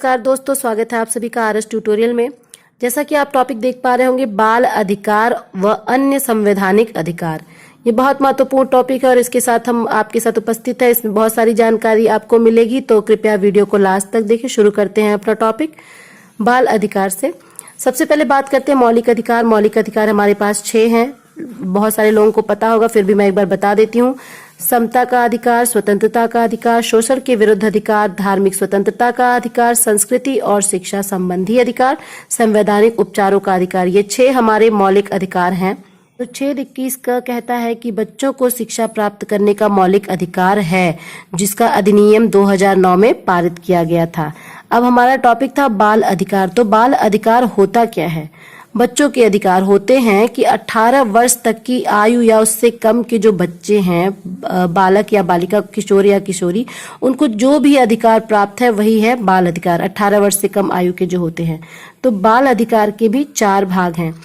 नमस्कार दोस्तों, स्वागत है आप सभी का आरएस ट्यूटोरियल में। जैसा कि आप टॉपिक देख पा रहे होंगे, बाल अधिकार व अन्य संवैधानिक अधिकार। ये बहुत महत्वपूर्ण टॉपिक है और इसके साथ हम आपके साथ उपस्थित है। इसमें बहुत सारी जानकारी आपको मिलेगी, तो कृपया वीडियो को लास्ट तक देखें। शुरू करते हैं अपना टॉपिक बाल अधिकार से। सबसे पहले बात करते हैं मौलिक अधिकार। मौलिक अधिकार हमारे पास 6 हैं। बहुत सारे लोगों को पता होगा, फिर भी मैं एक बार बता देती हूँ। समता का अधिकार, स्वतंत्रता का अधिकार, शोषण के विरुद्ध अधिकार, धार्मिक स्वतंत्रता का अधिकार, संस्कृति और शिक्षा संबंधी अधिकार, संवैधानिक उपचारों का अधिकार। ये 6 हमारे मौलिक अधिकार हैं। तो 6(21) का कहता है कि बच्चों को शिक्षा प्राप्त करने का मौलिक अधिकार है, जिसका अधिनियम 2009 में पारित किया गया था। अब हमारा टॉपिक था बाल अधिकार। तो बाल अधिकार होता क्या है? बच्चों के अधिकार होते हैं कि 18 वर्ष तक की आयु या उससे कम के जो बच्चे हैं, बालक या बालिका, किशोर या किशोरी, उनको जो भी अधिकार प्राप्त है वही है बाल अधिकार। 18 वर्ष से कम आयु के जो होते हैं। तो बाल अधिकार के भी 4 भाग हैं: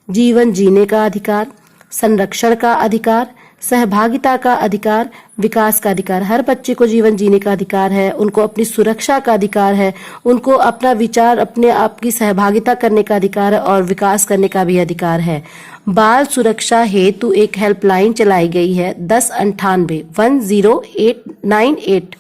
जीवन जीने का अधिकार, संरक्षण का अधिकार, सहभागिता का अधिकार, विकास का अधिकार। हर बच्चे को जीवन जीने का अधिकार है, उनको अपनी सुरक्षा का अधिकार है, उनको अपना विचार, अपने आप की सहभागिता करने का अधिकार है और विकास करने का भी अधिकार है। बाल सुरक्षा हेतु एक हेल्पलाइन चलाई गई है 1098 1098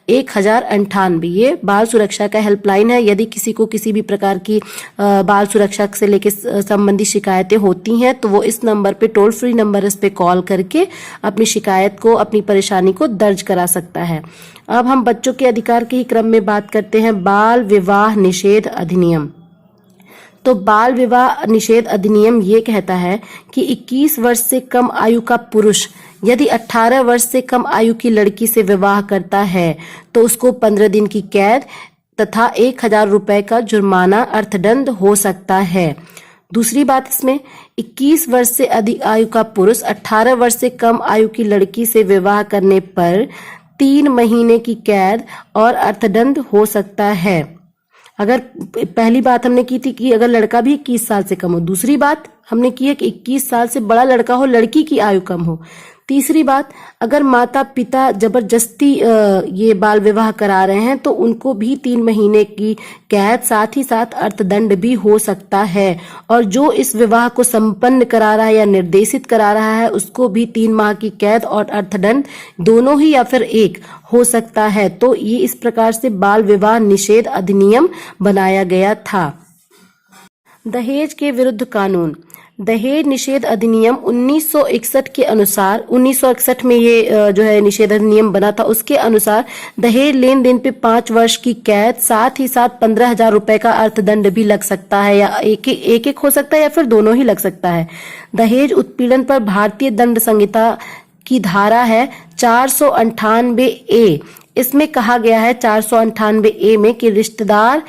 1098। ये बाल सुरक्षा का हेल्पलाइन है। यदि किसी को किसी भी प्रकार की बाल सुरक्षा से लेकर संबंधी शिकायतें होती हैं, तो वो इस नंबर पे, टोल फ्री नंबर, इस पे कॉल करके अपनी शिकायत को, अपनी परेशानी को दर्ज करा सकता है। अब हम बच्चों के अधिकार के ही क्रम में बात करते हैं बाल विवाह निषेध अधिनियम। तो बाल विवाह निषेध अधिनियम ये कहता है कि 21 वर्ष से कम आयु का पुरुष यदि 18 वर्ष से कम आयु की लड़की से विवाह करता है तो उसको 15 दिन की कैद तथा 1000 रुपए का जुर्माना अर्थदंड हो सकता है। दूसरी बात, इसमें 21 वर्ष से अधिक आयु का पुरुष 18 वर्ष से कम आयु की लड़की से विवाह करने पर 3 महीने की कैद और अर्थदंड हो सकता है। अगर पहली बात हमने की थी कि अगर लड़का भी 21 साल से कम हो। दूसरी बात हमने की है कि 21 साल से बड़ा लड़का हो, लड़की की आयु कम हो। तीसरी बात, अगर माता पिता जबरदस्ती ये बाल विवाह करा रहे हैं तो उनको भी 3 महीने की कैद, साथ ही साथ अर्थदंड भी हो सकता है। और जो इस विवाह को संपन्न करा रहा है या निर्देशित करा रहा है, उसको भी 3 माह की कैद और अर्थदंड, दोनों ही या फिर एक, हो सकता है। तो ये इस प्रकार से बाल विवाह निषेध अधिनियम बनाया गया था। दहेज के विरुद्ध कानून। दहेज निषेध अधिनियम 1961 के अनुसार, 1961 में ये जो है निषेध अधिनियम बना था, उसके अनुसार दहेज लेन देन पे 5 वर्ष की कैद, साथ ही साथ 15,000 रुपए का अर्थदंड भी लग सकता है, या एक हो सकता है या फिर दोनों ही लग सकता है। दहेज उत्पीड़न पर भारतीय दंड संहिता की धारा है 498A। इसमें कहा गया है 498A में कि रिश्तेदार,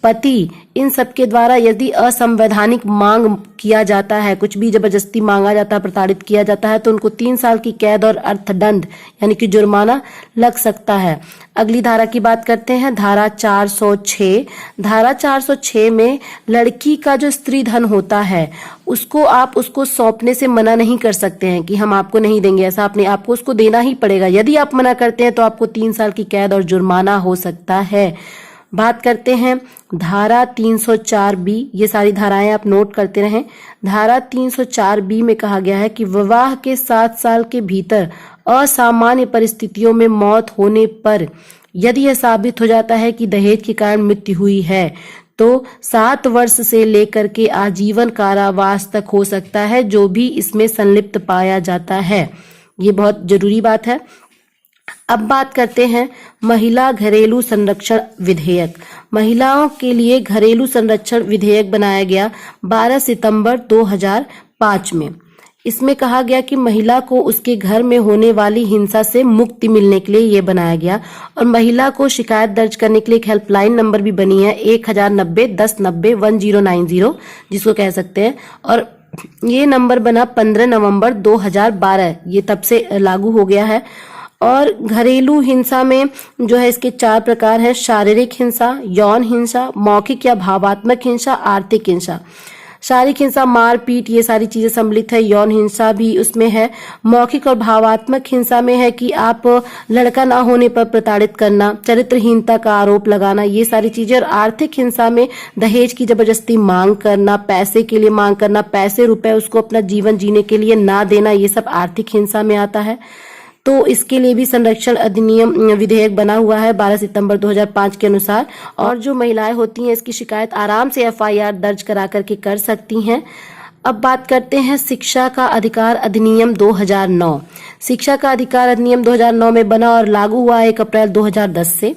पति, इन सबके द्वारा यदि असंवैधानिक मांग किया जाता है, कुछ भी जबरदस्ती मांगा जाता है, प्रताड़ित किया जाता है, तो उनको 3 साल की कैद और अर्थदंड यानी कि जुर्माना लग सकता है। अगली धारा की बात करते हैं, धारा 406। धारा 406 में लड़की का जो स्त्री धन होता है उसको आप उसको सौंपने से मना नहीं कर सकते हैं कि हम आपको नहीं देंगे, ऐसा अपने आपको उसको देना ही पड़ेगा। यदि आप मना करते हैं तो आपको 3 साल की कैद और जुर्माना हो सकता है। बात करते हैं धारा 304B। ये सारी धाराएं आप नोट करते रहें। धारा 304B में कहा गया है कि विवाह के 7 साल के भीतर असामान्य परिस्थितियों में मौत होने पर यदि यह साबित हो जाता है कि दहेज के कारण मृत्यु हुई है तो 7 वर्ष से लेकर के आजीवन कारावास तक हो सकता है, जो भी इसमें संलिप्त पाया जाता है। ये बहुत जरूरी बात है। अब बात करते हैं महिला घरेलू संरक्षण विधेयक। महिलाओं के लिए घरेलू संरक्षण विधेयक बनाया गया 12 सितंबर 2005 में। इसमें कहा गया कि महिला को उसके घर में होने वाली हिंसा से मुक्ति मिलने के लिए ये बनाया गया, और महिला को शिकायत दर्ज करने के लिए एक हेल्पलाइन नंबर भी बनी है 1090 1090 1090, जिसको कह सकते हैं। और ये नंबर बना 15 नवंबर 2012, ये तब से लागू हो गया है। और घरेलू हिंसा में जो है इसके 4 प्रकार हैं: शारीरिक हिंसा, यौन हिंसा, मौखिक या भावात्मक हिंसा, आर्थिक हिंसा। शारीरिक हिंसा, मारपीट, ये सारी चीजें सम्मिलित है। यौन हिंसा भी उसमें है। मौखिक और भावात्मक हिंसा में है कि आप लड़का ना होने पर प्रताड़ित करना, चरित्रहीनता का आरोप लगाना, ये सारी चीजें। और आर्थिक हिंसा में दहेज की जबरदस्ती मांग करना, पैसे के लिए मांग करना, पैसे रुपए उसको अपना जीवन जीने के लिए ना देना, ये सब आर्थिक हिंसा में आता है। तो इसके लिए भी संरक्षण अधिनियम विधेयक बना हुआ है 12 सितंबर 2005 के अनुसार। और जो महिलाएं होती हैं इसकी शिकायत आराम से FIR दर्ज करा करके कर सकती हैं। अब बात करते हैं शिक्षा का अधिकार अधिनियम 2009। शिक्षा का अधिकार अधिनियम 2009 में बना और लागू हुआ 1 अप्रैल 2010 से।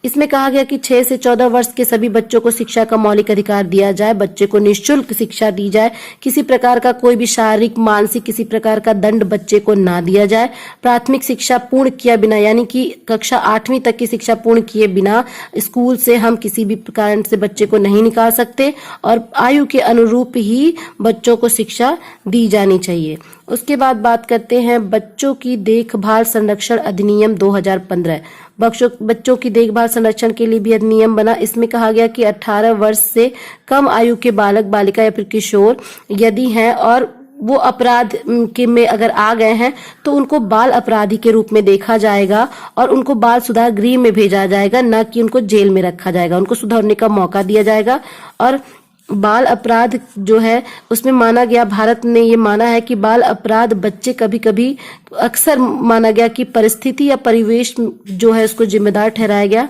इसमें कहा गया कि 6 से 14 वर्ष के सभी बच्चों को शिक्षा का मौलिक अधिकार दिया जाए। बच्चे को निःशुल्क शिक्षा दी जाए। किसी प्रकार का कोई भी शारीरिक, मानसिक किसी प्रकार का दंड बच्चे को ना दिया जाए। प्राथमिक शिक्षा पूर्ण किया बिना, यानी कि कक्षा 8वीं तक की शिक्षा पूर्ण किए बिना स्कूल से हम किसी भी कारण से बच्चे को नहीं निकाल सकते और आयु के अनुरूप ही बच्चों को शिक्षा दी जानी चाहिए। उसके बाद बात करते हैं बच्चों की देखभाल संरक्षण अधिनियम 2015। बच्चों की देखभाल संरक्षण के लिए भी अधिनियम बना। इसमें कहा गया कि 18 वर्ष से कम आयु के बालक, बालिका या फिर किशोर यदि हैं और वो अपराध के में अगर आ गए हैं तो उनको बाल अपराधी के रूप में देखा जाएगा और उनको बाल सुधार गृह में भेजा जाएगा, न कि उनको जेल में रखा जाएगा। उनको सुधरने का मौका दिया जाएगा। और बाल अपराध जो है उसमें माना गया, भारत ने ये माना है कि बाल अपराध बच्चे कभी कभी अक्सर माना गया कि परिस्थिति या परिवेश जो है उसको जिम्मेदार ठहराया गया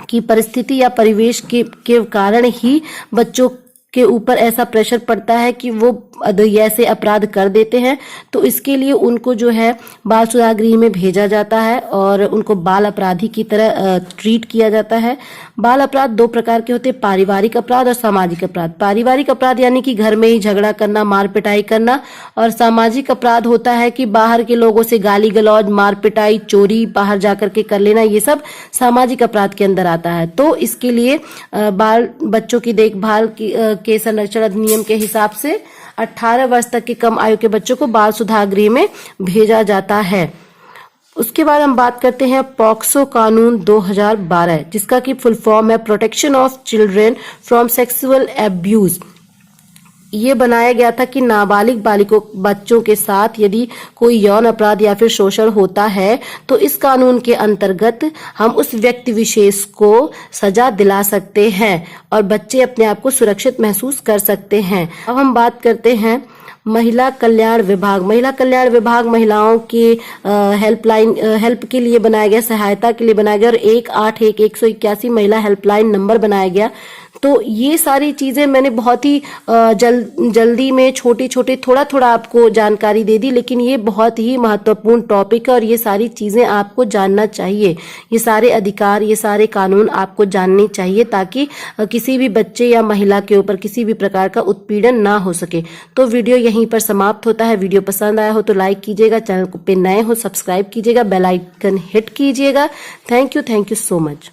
कि परिस्थिति या परिवेश के कारण ही बच्चों के ऊपर ऐसा प्रेशर पड़ता है कि वो ऐसे अपराध कर देते हैं। तो इसके लिए उनको जो है बाल सुधार गृह में भेजा जाता है और उनको बाल अपराधी की तरह ट्रीट किया जाता है। बाल अपराध 2 प्रकार के होते हैं, पारिवारिक अपराध और सामाजिक अपराध। पारिवारिक अपराध यानी कि घर में ही झगड़ा करना, मार पिटाई करना। और सामाजिक अपराध होता है कि बाहर के लोगों से गाली गलौज, मार पिटाई, चोरी बाहर जाकर के कर लेना, ये सब सामाजिक अपराध के अंदर आता है। तो इसके लिए बच्चों की देखभाल के संरक्षण अधिनियम के हिसाब से 18 वर्ष तक की कम आयु के बच्चों को बाल सुधार गृह में भेजा जाता है। उसके बाद हम बात करते हैं पॉक्सो कानून 2012, जिसका की फुल फॉर्म है protection of children from sexual abuse. ये बनाया गया था कि नाबालिग बालिकों बच्चों के साथ यदि कोई यौन अपराध या फिर शोषण होता है तो इस कानून के अंतर्गत हम उस व्यक्ति विशेष को सजा दिला सकते हैं और बच्चे अपने आप को सुरक्षित महसूस कर सकते हैं। अब हम बात करते हैं महिला कल्याण विभाग। महिला कल्याण विभाग महिलाओं की हेल्प के लिए बनाया गया, सहायता के लिए बनाया गया और 181 महिला हेल्पलाइन नंबर बनाया गया। तो ये सारी चीजें मैंने बहुत ही जल्दी में छोटे छोटे थोड़ा थोड़ा आपको जानकारी दे दी, लेकिन ये बहुत ही महत्वपूर्ण टॉपिक है और ये सारी चीजें आपको जानना चाहिए। ये सारे अधिकार, ये सारे कानून आपको जानने चाहिए ताकि किसी भी बच्चे या महिला के ऊपर किसी भी प्रकार का उत्पीड़न ना हो सके। तो वीडियो यहीं पर समाप्त होता है। वीडियो पसंद आया हो तो लाइक कीजिएगा, चैनल पे नए हो सब्सक्राइब कीजिएगा, बेल आइकन हिट कीजिएगा। Thank you so much.